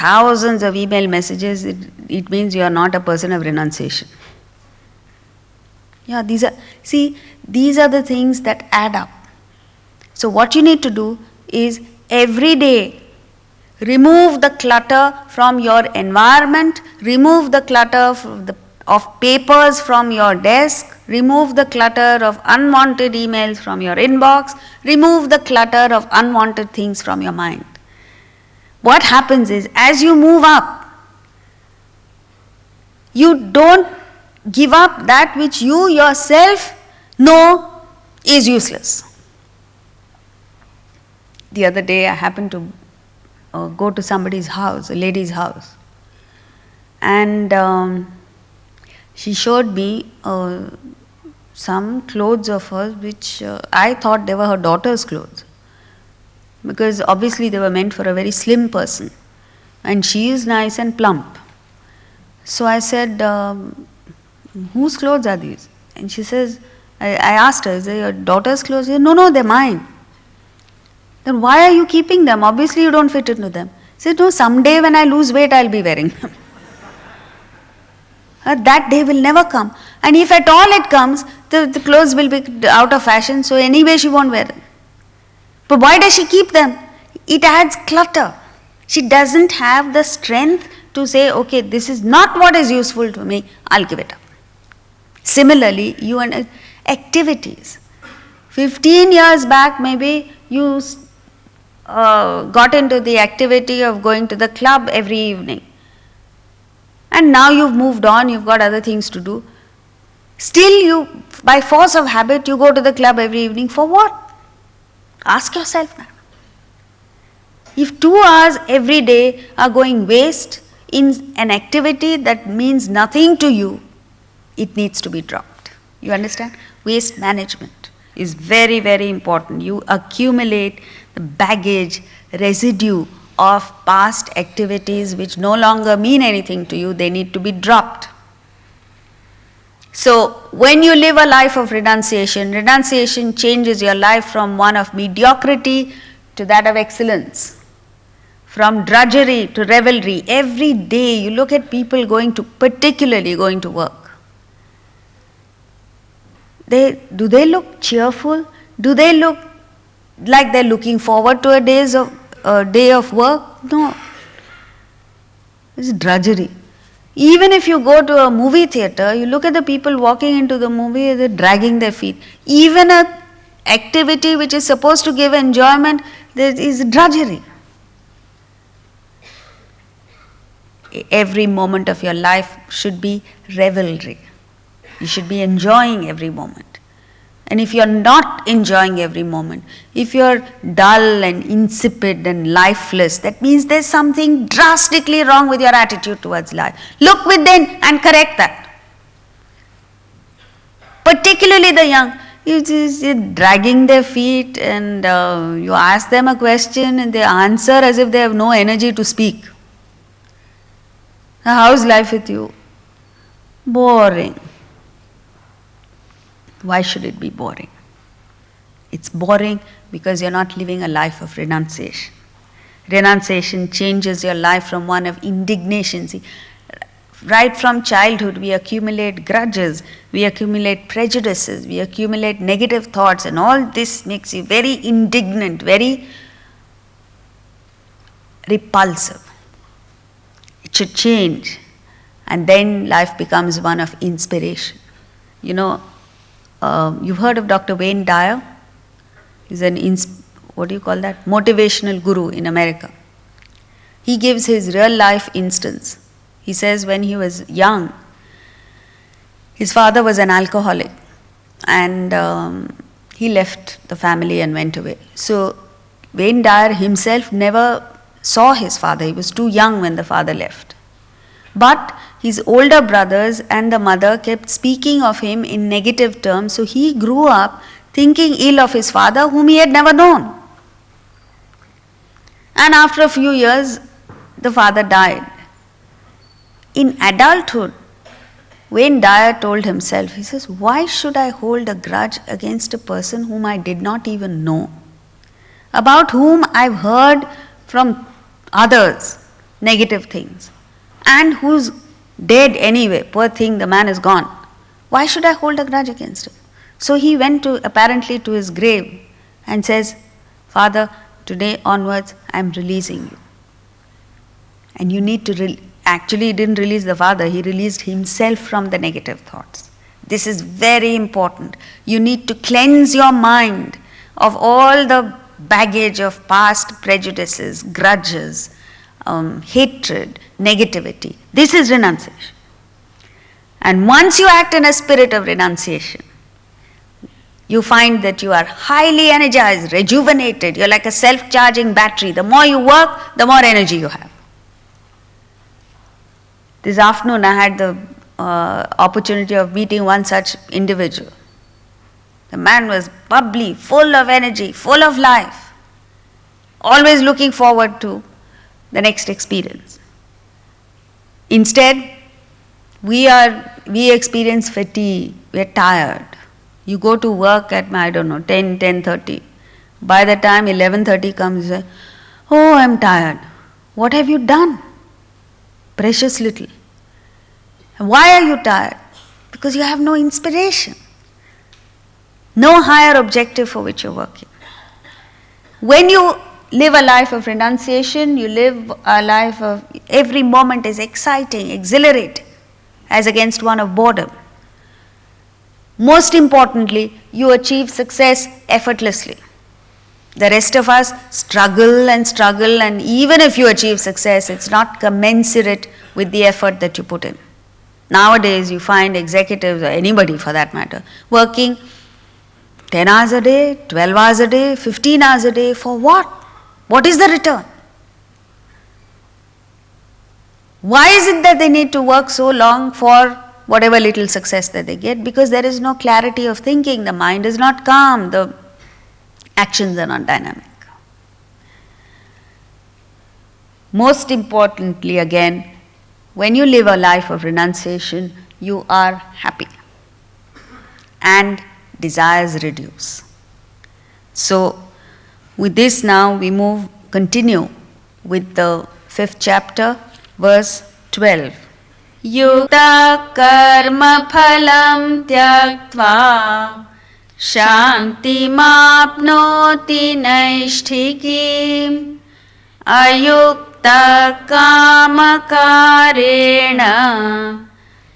thousands of email messages, it means you are not a person of renunciation. Yeah, these are the things that add up. So what you need to do is every day remove the clutter from your environment, remove the clutter of papers from your desk, remove the clutter of unwanted emails from your inbox, remove the clutter of unwanted things from your mind. What happens is, as you move up, you don't give up that which you yourself know is useless. The other day I happened to go to somebody's house, a lady's house, and she showed me some clothes of hers which I thought they were her daughter's clothes, because obviously they were meant for a very slim person, and she is nice and plump. So I said, whose clothes are these? And she says, I asked her, is they your daughter's clothes? She said, no, they're mine. Then why are you keeping them? Obviously you don't fit into them. She said, no, someday when I lose weight, I'll be wearing them. That day will never come. And if at all it comes, the clothes will be out of fashion, so anyway she won't wear them. But why does she keep them? It adds clutter. She doesn't have the strength to say, okay, this is not what is useful to me, I'll give it up. Similarly, you and activities. 15 years back, maybe you got into the activity of going to the club every evening. And now you've moved on, you've got other things to do. Still you, by force of habit, you go to the club every evening. For what? Ask yourself that. If 2 hours every day are going waste in an activity that means nothing to you, it needs to be dropped. You understand? Waste management is very, very important. You accumulate the baggage, residue of past activities which no longer mean anything to you. They need to be dropped. So when you live a life of renunciation, renunciation changes your life from one of mediocrity to that of excellence. From drudgery to revelry. Every day you look at people particularly going to work. Do they look cheerful? Do they look like they're looking forward to a day of work? No. It's drudgery. Even if you go to a movie theater, you look at the people walking into the movie, they're dragging their feet. Even an activity which is supposed to give enjoyment, there is drudgery. Every moment of your life should be revelry. You should be enjoying every moment. And if you're not enjoying every moment, if you're dull and insipid and lifeless, that means there's something drastically wrong with your attitude towards life. Look within and correct that. Particularly the young, you're dragging their feet, and you ask them a question and they answer as if they have no energy to speak. How's life with you? Boring. Why should it be boring? It's boring because you're not living a life of renunciation. Renunciation changes your life from one of indignation. See, right from childhood we accumulate grudges, we accumulate prejudices, we accumulate negative thoughts, and all this makes you very indignant, very repulsive. It should change, and then life becomes one of inspiration. You know, you've heard of Dr. Wayne Dyer. He's an motivational guru in America. He gives his real life instance. He says when he was young, his father was an alcoholic, and he left the family and went away. So Wayne Dyer himself never saw his father. He was too young when the father left. But his older brothers and the mother kept speaking of him in negative terms, so he grew up thinking ill of his father, whom he had never known. And after a few years, the father died. In adulthood, Wayne Dyer told himself, he says, why should I hold a grudge against a person whom I did not even know, about whom I've heard from others, negative things, and who's dead anyway. Poor thing, the man is gone. Why should I hold a grudge against him? So he went apparently to his grave and says, Father, today onwards I am releasing you. And you need to actually he didn't release the father, he released himself from the negative thoughts. This is very important. You need to cleanse your mind of all the baggage of past prejudices, grudges, hatred, negativity. This is renunciation. And once you act in a spirit of renunciation, you find that you are highly energized, rejuvenated. You're like a self-charging battery. The more you work, the more energy you have. This afternoon I had the opportunity of meeting one such individual. The man was bubbly, full of energy, full of life, always looking forward to the next experience. Instead, we experience fatigue, we are tired. You go to work at, 10:30. By the time 11:30 comes, you say, oh, I'm tired. What have you done? Precious little. Why are you tired? Because you have no inspiration, no higher objective for which you're working. When you live a life of renunciation, you live a life of every moment is exciting, exhilarating, as against one of boredom. Most importantly, you achieve success effortlessly. The rest of us struggle, and even if you achieve success, it's not commensurate with the effort that you put in. Nowadays, you find executives, or anybody for that matter, working 10 hours a day, 12 hours a day, 15 hours a day, for what? What is the return? Why is it that they need to work so long for whatever little success that they get? Because there is no clarity of thinking, the mind is not calm, the actions are not dynamic. Most importantly, again, when you live a life of renunciation, you are happy and desires reduce. So, with this now we continue with the 5th chapter, verse 12. Yukta karma phalam tyaktva shanti mapnoti naishtikim ayukta kama karena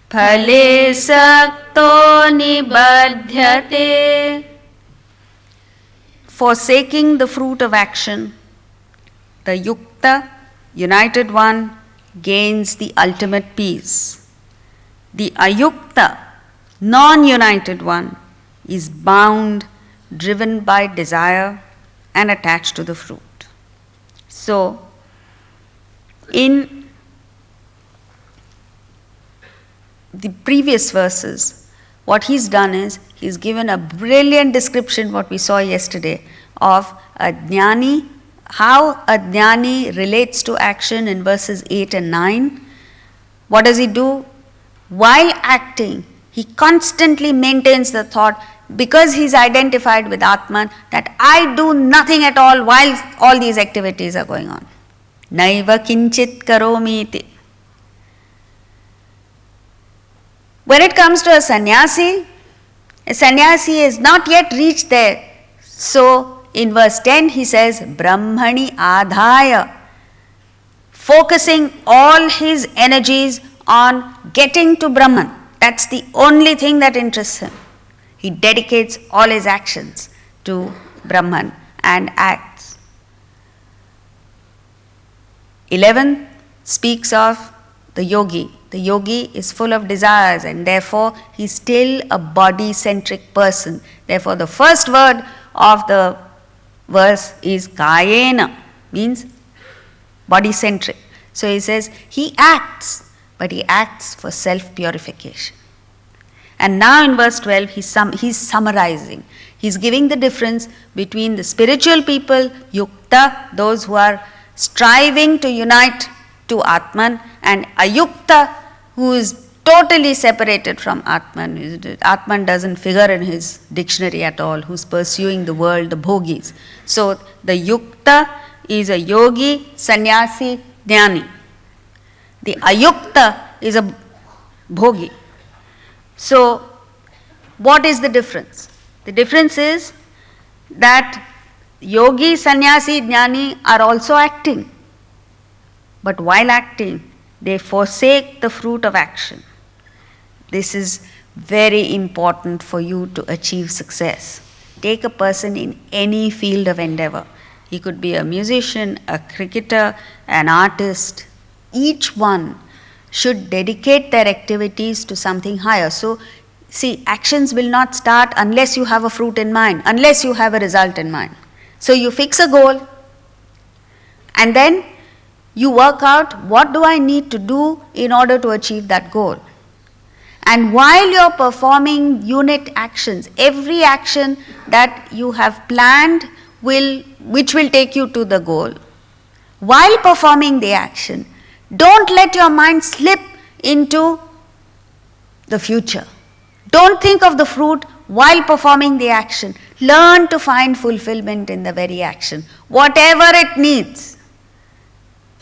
phale sakto nibadhyate. Forsaking the fruit of action, the yukta, united one, gains the ultimate peace. The ayukta, non-united one, is bound, driven by desire and attached to the fruit. So, in the previous verses, what he's done is, he's given a brilliant description, what we saw yesterday, of a jnani, how a jnani relates to action in verses 8 and 9. What does he do? While acting, he constantly maintains the thought, because he's identified with Atman, that I do nothing at all while all these activities are going on. Naiva kinchit karomi iti. When it comes to a sannyasi has not yet reached there. So, in verse 10 he says, Brahmani adhaya, focusing all his energies on getting to Brahman. That's the only thing that interests him. He dedicates all his actions to Brahman and acts. 11 speaks of the yogi. The yogi is full of desires and therefore he is still a body-centric person. Therefore the first word of the verse is kayena, means body-centric. So he says he acts, but he acts for self-purification. And now in verse 12 he's summarizing. He's giving the difference between the spiritual people, yukta, those who are striving to unite to Atman, and ayukta, who is totally separated from Atman. Atman doesn't figure in his dictionary at all, who's pursuing the world, the bhogis. So the yukta is a yogi, sannyasi, jnani. The ayukta is a bhogi. So, what is the difference? The difference is that yogi, sannyasi, jnani are also acting. But while acting, they forsake the fruit of action. This is very important for you to achieve success. Take a person in any field of endeavor. He could be a musician, a cricketer, an artist. Each one should dedicate their activities to something higher. So, see, actions will not start unless you have a fruit in mind, unless you have a result in mind. So, you fix a goal and then you work out what do I need to do in order to achieve that goal. And while you're performing unit actions, every action that you have planned which will take you to the goal, while performing the action, don't let your mind slip into the future. Don't think of the fruit while performing the action. Learn to find fulfillment in the very action, whatever it needs.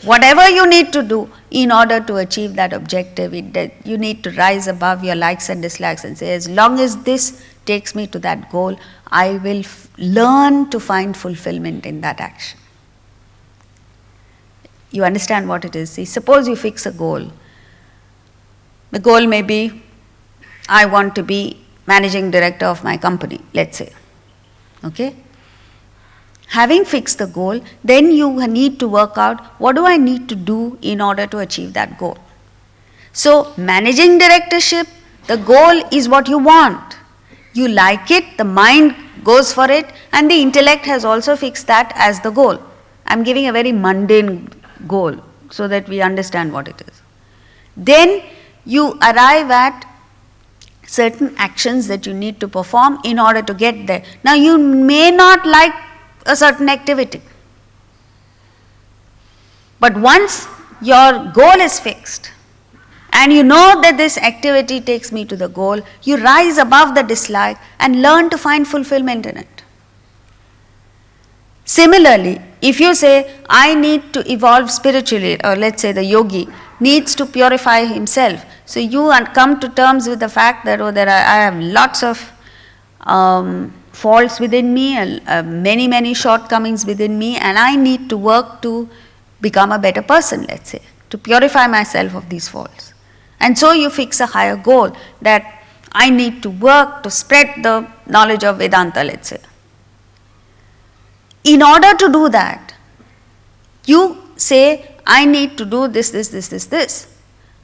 Whatever you need to do in order to achieve that objective, you need to rise above your likes and dislikes and say, as long as this takes me to that goal, I will learn to find fulfillment in that action. You understand what it is? See, suppose you fix a goal. The goal may be, I want to be managing director of my company, let's say. Okay? Having fixed the goal, then you need to work out what do I need to do in order to achieve that goal. So, managing directorship, the goal is what you want. You like it, the mind goes for it, and the intellect has also fixed that as the goal. I'm giving a very mundane goal so that we understand what it is. Then you arrive at certain actions that you need to perform in order to get there. Now, you may not like a certain activity, but once your goal is fixed and you know that this activity takes me to the goal, you rise above the dislike and learn to find fulfillment in it. Similarly, if you say, I need to evolve spiritually, or let's say the yogi needs to purify himself, so you come to terms with the fact that I have lots of faults within me, many shortcomings within me, and I need to work to become a better person, let's say, to purify myself of these faults. And so you fix a higher goal that I need to work to spread the knowledge of Vedanta, let's say. In order to do that, you say, I need to do this.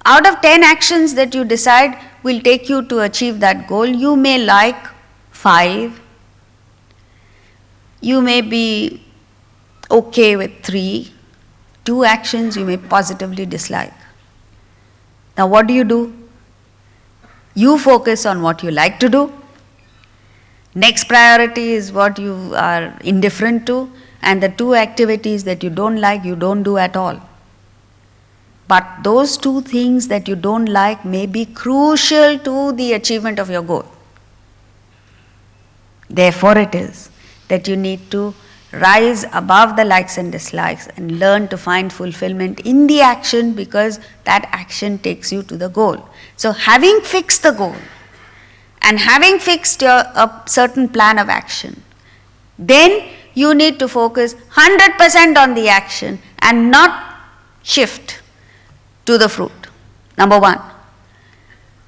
Out of 10 actions that you decide will take you to achieve that goal, you may like 5. You may be okay with 3. 2 actions you may positively dislike. Now what do? You focus on what you like to do. Next priority is what you are indifferent to, and the 2 activities that you don't like, you don't do at all. But those 2 things that you don't like may be crucial to the achievement of your goal. Therefore it is that you need to rise above the likes and dislikes and learn to find fulfillment in the action, because that action takes you to the goal. So having fixed the goal and having fixed a certain plan of action, then you need to focus 100% on the action and not shift to the fruit. Number 1.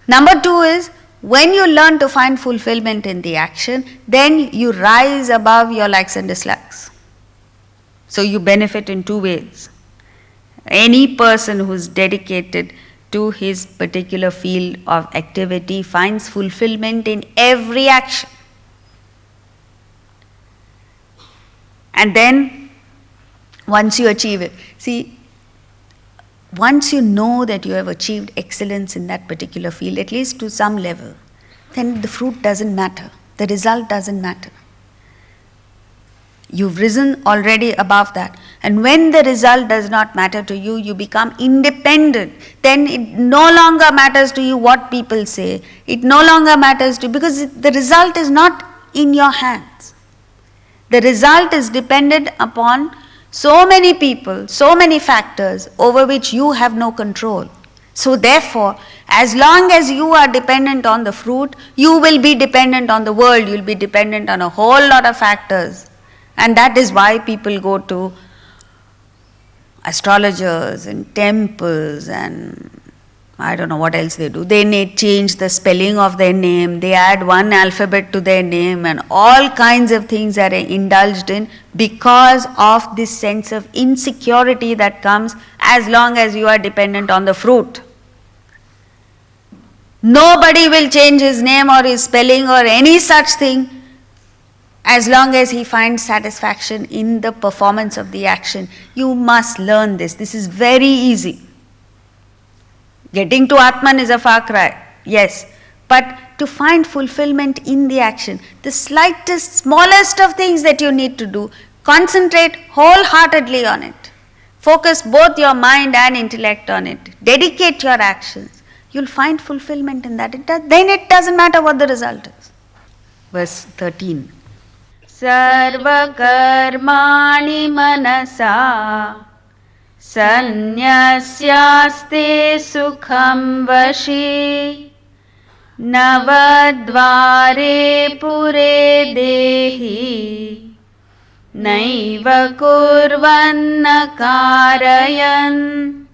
Number 2 is, when you learn to find fulfillment in the action, then you rise above your likes and dislikes. So you benefit in 2 ways. Any person who is dedicated to his particular field of activity finds fulfillment in every action. And then, once you achieve it, see, once you know that you have achieved excellence in that particular field, at least to some level, then the fruit doesn't matter. The result doesn't matter. You've risen already above that. And when the result does not matter to you, you become independent. Then it no longer matters to you what people say. It no longer matters to you, because the result is not in your hands. The result is dependent upon so many people, so many factors over which you have no control. So therefore, as long as you are dependent on the fruit, you will be dependent on the world, you will be dependent on a whole lot of factors. And that is why people go to astrologers and temples and I don't know what else they do. They change the spelling of their name, they add one alphabet to their name, and all kinds of things are indulged in because of this sense of insecurity that comes as long as you are dependent on the fruit. Nobody will change his name or his spelling or any such thing as long as he finds satisfaction in the performance of the action. You must learn this. This is very easy. Getting to Atman is a far cry, yes, but to find fulfillment in the action, the slightest, smallest of things that you need to do, concentrate wholeheartedly on it. Focus both your mind and intellect on it. Dedicate your actions. You'll find fulfillment in that. Then it doesn't matter what the result is. Verse 13. Sarva karmani manasa Sanyasyaste sukham vashi Navadvare pure dehi Naiva kurvanna karayan.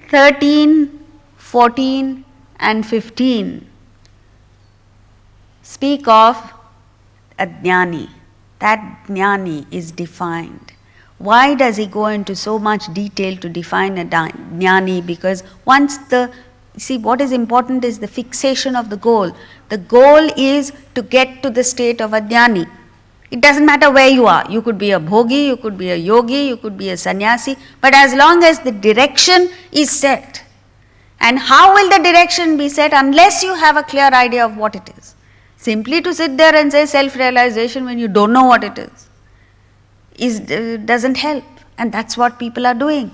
13, 14 and 15 speak of a jnani. That jnani is defined. Why does he go into so much detail to define a jnani? Because what is important is the fixation of the goal. The goal is to get to the state of a jnani. It doesn't matter where you are. You could be a bhogi, you could be a yogi, you could be a sannyasi, but as long as the direction is set. And how will the direction be set unless you have a clear idea of what it is? Simply to sit there and say self-realization when you don't know what it is doesn't help, and that's what people are doing.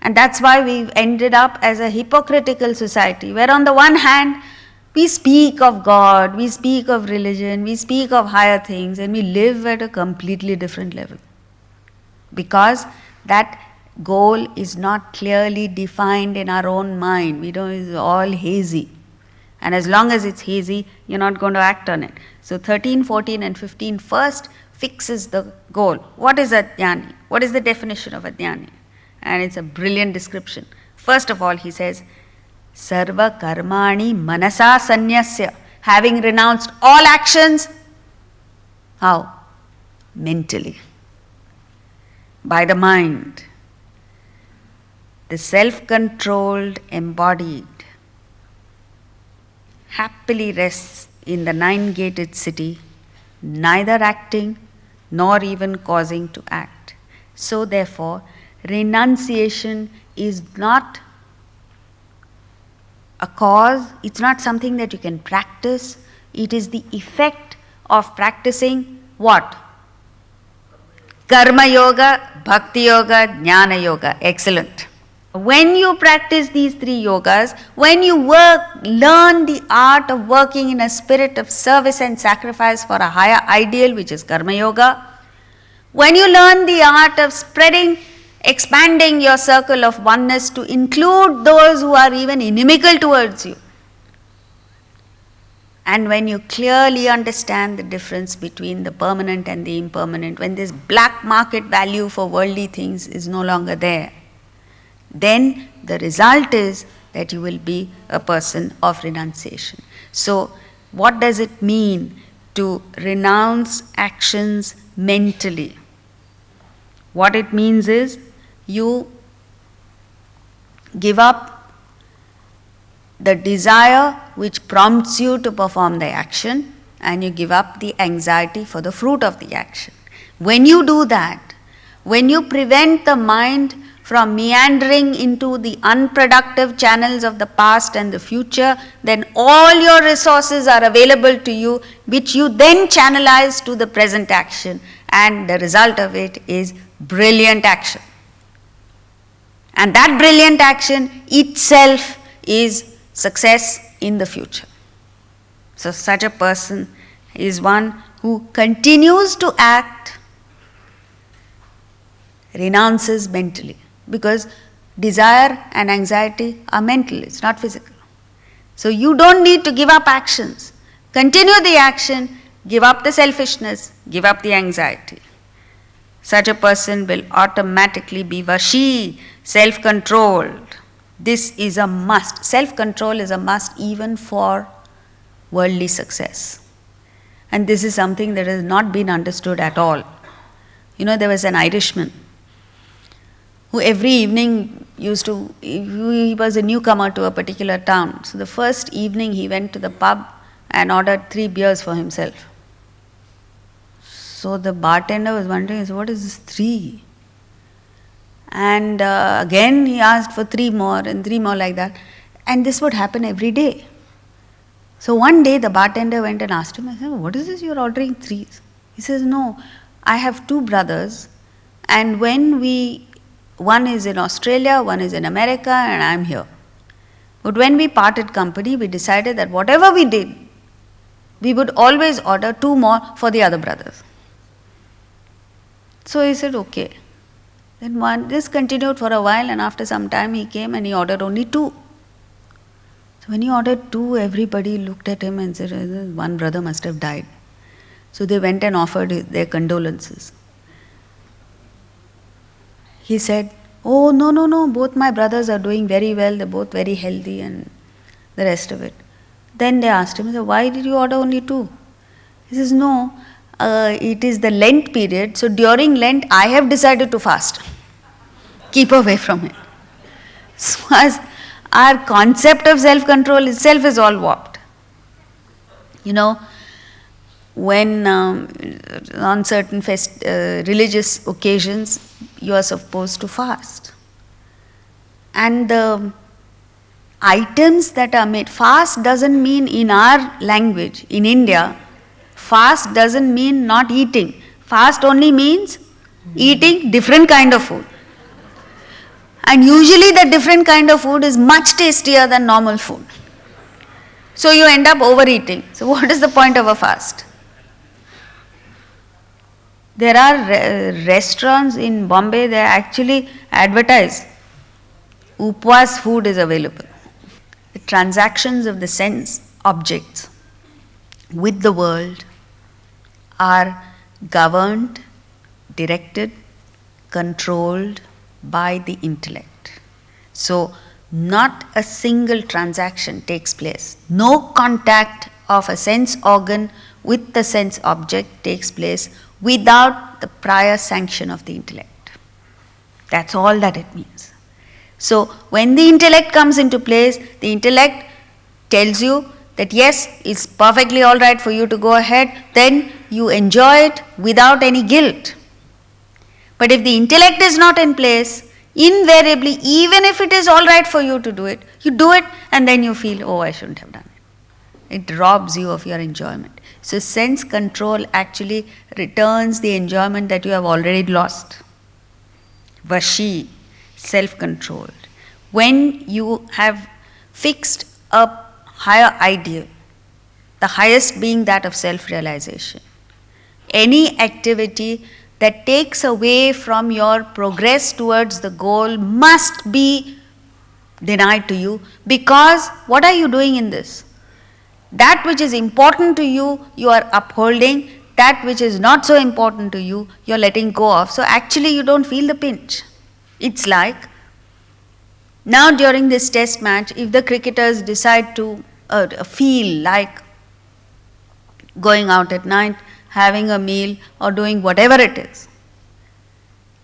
And that's why we've ended up as a hypocritical society, where on the one hand we speak of God, we speak of religion, we speak of higher things, and we live at a completely different level because that goal is not clearly defined in our own mind. It's all hazy, and as long as it's hazy, you're not going to act on it. So 13, 14 and 15 first fixes the goal. What is a jnani? What is the definition of a jnani? And it's a brilliant description. First of all, he says, Sarva karmani manasa sanyasya. Having renounced all actions. How? Mentally. By the mind. The self-controlled embodied happily rests in the nine-gated city, neither acting nor even causing to act. So therefore, renunciation is not a cause, it's not something that you can practice, it is the effect of practicing what? Karma yoga, bhakti yoga, jnana yoga. Excellent. When you practice these three yogas, when you learn the art of working in a spirit of service and sacrifice for a higher ideal, which is karma yoga, when you learn the art of expanding your circle of oneness to include those who are even inimical towards you, and when you clearly understand the difference between the permanent and the impermanent, when this black market value for worldly things is no longer there, then the result is that you will be a person of renunciation. So, what does it mean to renounce actions mentally? What it means is you give up the desire which prompts you to perform the action, and you give up the anxiety for the fruit of the action. When you do that, when you prevent the mind from meandering into the unproductive channels of the past and the future, then all your resources are available to you, which you then channelize to the present action, and the result of it is brilliant action. And that brilliant action itself is success in the future. So such a person is one who continues to act renounces mentally, because desire and anxiety are mental, it's not physical. So you don't need to give up actions. Continue the action, give up the selfishness, give up the anxiety. Such a person will automatically be vashi, self-controlled. This is a must. Self-control is a must even for worldly success. And this is something that has not been understood at all. There was an Irishman who every evening he was a newcomer to a particular town. So the first evening he went to the pub and ordered 3 beers for himself. So the bartender was wondering, what is this 3? And again he asked for 3 more and 3 more like that. And this would happen every day. So one day the bartender went and asked him, I said, what is this you're ordering 3? He says, no, I have 2 brothers, and one is in Australia, one is in America, and I'm here. But when we parted company, we decided that whatever we did, we would always order 2 more for the other brothers. So he said, okay. Then this continued for a while, and after some time he came and he ordered only 2. So when he ordered 2, everybody looked at him and said, one brother must have died. So they went and offered their condolences. He said, oh, no, both my brothers are doing very well, they're both very healthy and the rest of it. Then they asked him, why did you order only 2? He says, no, it is the Lent period, so during Lent I have decided to fast. Keep away from it. So as our concept of self-control itself is all warped. When on certain religious occasions you are supposed to fast. And the items that are made, fast doesn't mean in our language, in India, fast doesn't mean not eating. Fast only means eating different kind of food. And usually the different kind of food is much tastier than normal food. So you end up overeating. So what is the point of a fast? There are restaurants in Bombay, they actually advertise Upwas food is available. The transactions of the sense objects with the world are governed, directed, controlled by the intellect. So not a single transaction takes place. No contact of a sense organ with the sense object takes place without the prior sanction of the intellect. That's all that it means. So when the intellect comes into place, the intellect tells you that yes, it's perfectly all right for you to go ahead, then you enjoy it without any guilt. But if the intellect is not in place, invariably, even if it is all right for you to do it, you do it and then you feel, oh, I shouldn't have done it. It robs you of your enjoyment. So sense control actually returns the enjoyment that you have already lost. Vashi, self-controlled. When you have fixed a higher ideal, the highest being that of self-realization, any activity that takes away from your progress towards the goal must be denied to you, because what are you doing in this? That which is important to you, you are upholding. That which is not so important to you, you are letting go of. So actually you don't feel the pinch. It's like, now during this test match, if the cricketers decide to feel like going out at night, having a meal or doing whatever it is,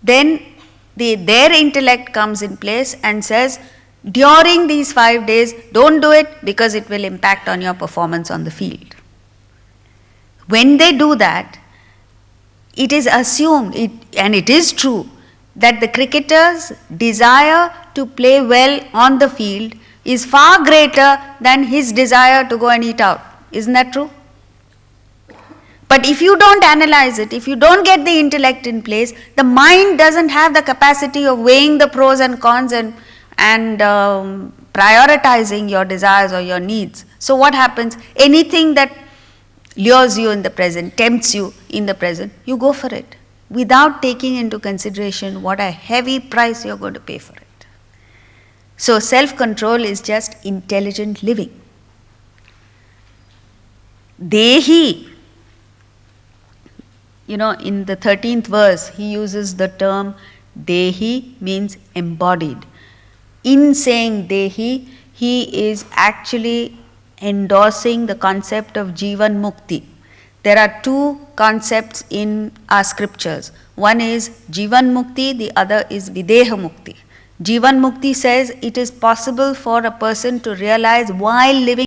then their intellect comes in place and says, during these 5 days, don't do it because it will impact on your performance on the field. When they do that, it is assumed, and it is true, that the cricketer's desire to play well on the field is far greater than his desire to go and eat out. Isn't that true? But if you don't analyze it, if you don't get the intellect in place, the mind doesn't have the capacity of weighing the pros and cons and prioritizing your desires or your needs. So what happens? Anything that lures you in the present, tempts you in the present, you go for it. without taking into consideration what a heavy price you're going to pay for it. So self-control is just intelligent living. Dehi, in the 13th verse, he uses the term Dehi, means embodied. In saying Dehi, he is actually endorsing the concept of Jivan Mukti. There are two concepts in our scriptures. One is Jivan Mukti, the other is Videha Mukti. Jivan Mukti says it is possible for a person to realize while living